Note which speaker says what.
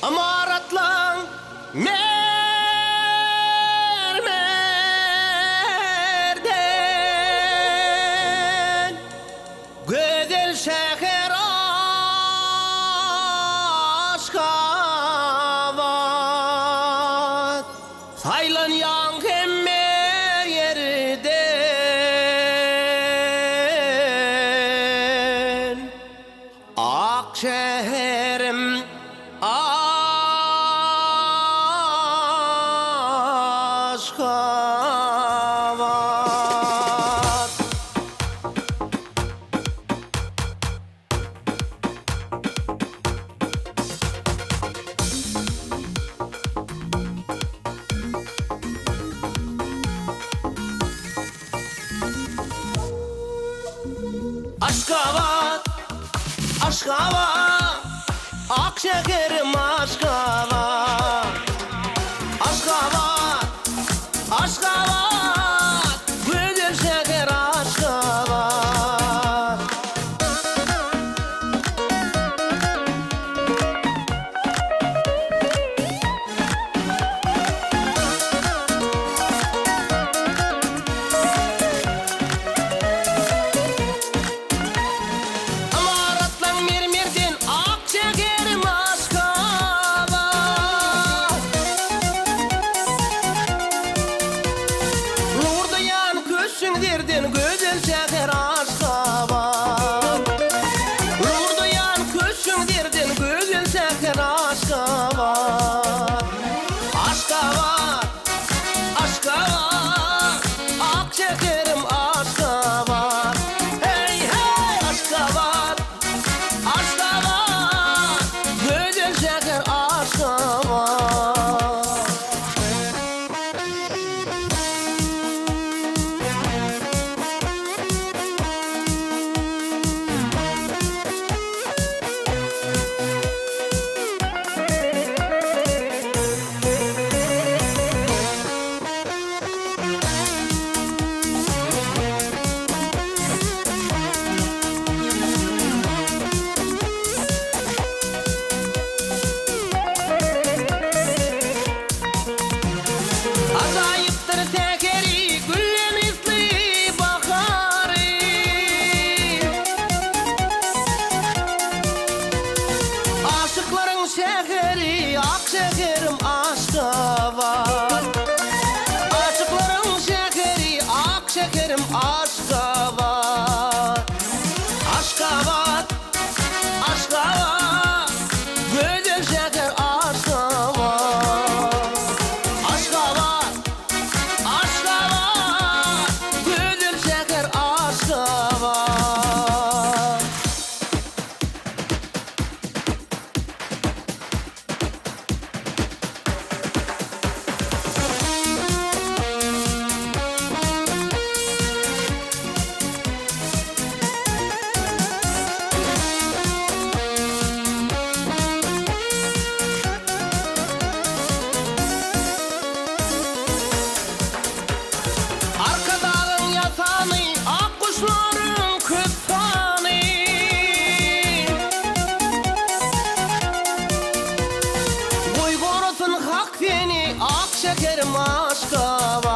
Speaker 1: Amaratlan mermerden güzel şehir Aşgabat saylan yan her yerden Akşehrim Aşgabat Aşgabat Aşgabat Akşehir'im Aşgabat Aşgabat Aşgabat güzel şehir Aşgabat Amaratlan mermerden Akşehir'im Aşgabat Nurdayan köşünlerden güzel şehir Aşgabat Nurdayan köşünlerden güzel şehir Aşgabat Aşgabat Aşgabat Akşehir'im Aşgabat Hey hey Aşgabat Aşgabat güzel şehir Aşgabat Acayiptir tekeri güllemisli baharı Aşıkların şehri Akşehir'im Aşgabat Aşıkların şehri Akşehir'im Aşgabat Aşgabat Aşgabat güzel şehir Aşgabat Aşgabat Aşgabat güzel şehir Aşgabat Arka dağın yatanı akkuşların küttanı Boy korutun hak beni Akşehir'im Aşgabat